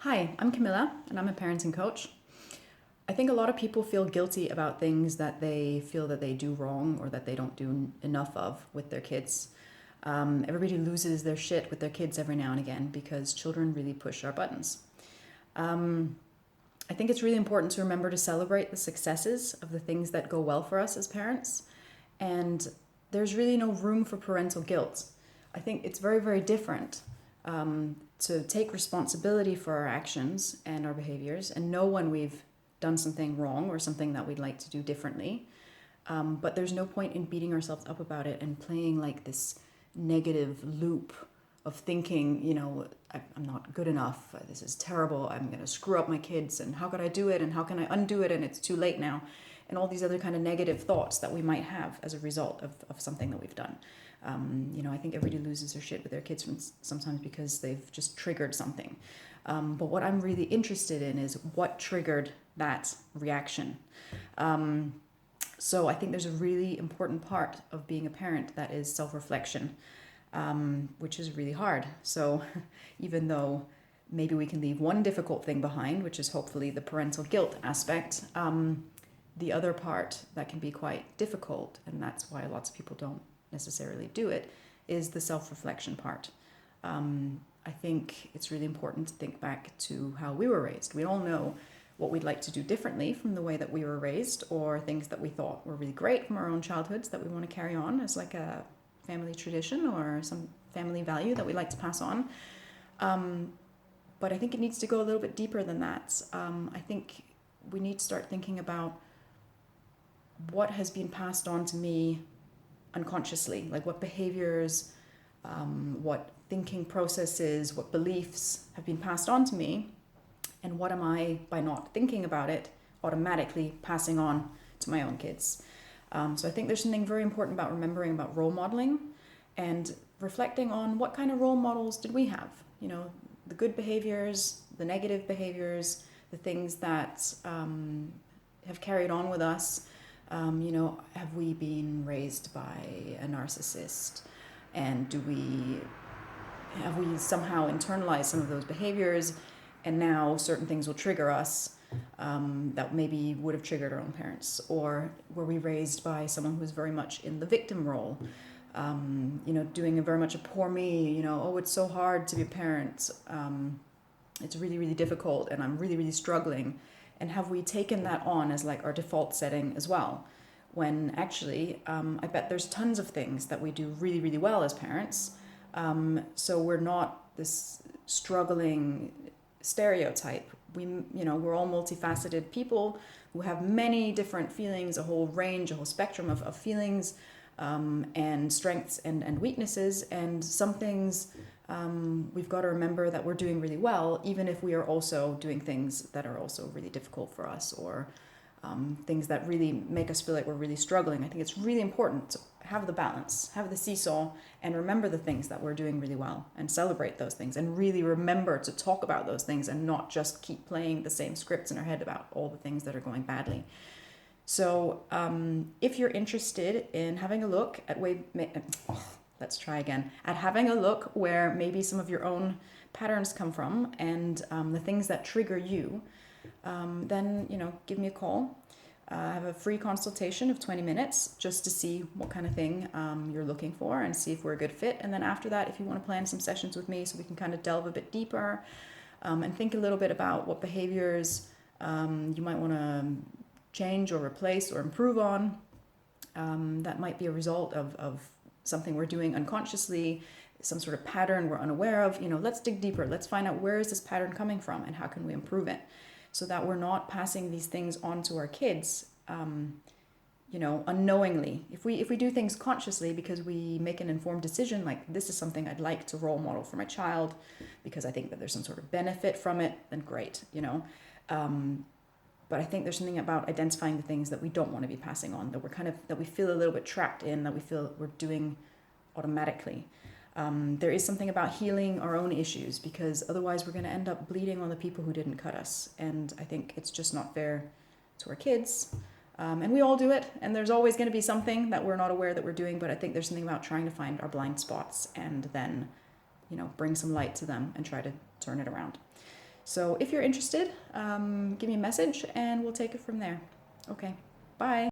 Hi, I'm Camilla, and I'm a parenting coach. I think a lot of people feel guilty about things that they feel that they do wrong or that they don't do enough of with their kids. Everybody loses their shit with their kids every now and again because children really push our buttons. I think it's really important to remember to celebrate the successes of the things that go well for us as parents. And there's really no room for parental guilt. I think it's very, very different to take responsibility for our actions and our behaviors and know when we've done something wrong or something that we'd like to do differently. But there's no point in beating ourselves up about it and playing like this negative loop of thinking, I'm not good enough, this is terrible, I'm going to screw up my kids, and how could I do it, and how can I undo it, and it's too late now, and all these other kind of negative thoughts that we might have as a result of something that we've done. I think everybody loses their shit with their kids sometimes because they've just triggered something. But what I'm really interested in is what triggered that reaction. So I think there's a really important part of being a parent that is self-reflection, which is really hard. So even though maybe we can leave one difficult thing behind, which is hopefully the parental guilt aspect, the other part that can be quite difficult, and that's why lots of people don't necessarily do it, is the self-reflection part. I think it's really important to think back to how we were raised. We all know what we'd like to do differently from the way that we were raised, or things that we thought were really great from our own childhoods that we want to carry on as like a family tradition or some family value that we like to pass on. But I think it needs to go a little bit deeper than that. I think we need to start thinking about what has been passed on to me unconsciously, like what behaviors, what thinking processes, what beliefs have been passed on to me, and what am I, by not thinking about it, automatically passing on to my own kids. So I think there's something very important about remembering about role modeling and reflecting on what kind of role models did we have. The good behaviors, the negative behaviors, the things that have carried on with us. Have we been raised by a narcissist? And have we somehow internalized some of those behaviors, and now certain things will trigger us that maybe would have triggered our own parents? Or were we raised by someone who's very much in the victim role, doing a very much a poor me, it's so hard to be a parent, it's really, really difficult, and I'm really, really struggling. And have we taken that on as like our default setting as well? When actually, I bet there's tons of things that we do really, really well as parents. So we're not this struggling stereotype. We're all multifaceted people who have many different feelings, a whole range, a whole spectrum of feelings, and strengths and weaknesses. And some things we've got to remember that we're doing really well, even if we are also doing things that are also really difficult for us, or things that really make us feel like we're really struggling. I think it's really important to have the balance, have the seesaw, and remember the things that we're doing really well and celebrate those things, and really remember to talk about those things and not just keep playing the same scripts in our head about all the things that are going badly. So if you're interested in having a look at having a look where maybe some of your own patterns come from, and the things that trigger you, then give me a call. I have a free consultation of 20 minutes just to see what kind of thing you're looking for and see if we're a good fit. And then after that, if you want to plan some sessions with me so we can kind of delve a bit deeper and think a little bit about what behaviors you might want to change or replace or improve on, that might be a result of something we're doing unconsciously, some sort of pattern we're unaware of. Let's dig deeper. Let's find out, where is this pattern coming from and how can we improve it, so that we're not passing these things on to our kids, unknowingly. If we do things consciously because we make an informed decision, like this is something I'd like to role model for my child because I think that there's some sort of benefit from it, then great, But I think there's something about identifying the things that we don't want to be passing on, that we feel a little bit trapped in, that we feel we're doing automatically. There is something about healing our own issues, because otherwise we're going to end up bleeding on the people who didn't cut us. And I think it's just not fair to our kids. And we all do it. And there's always going to be something that we're not aware that we're doing. But I think there's something about trying to find our blind spots and then, bring some light to them and try to turn it around. So if you're interested, give me a message and we'll take it from there. Okay, bye.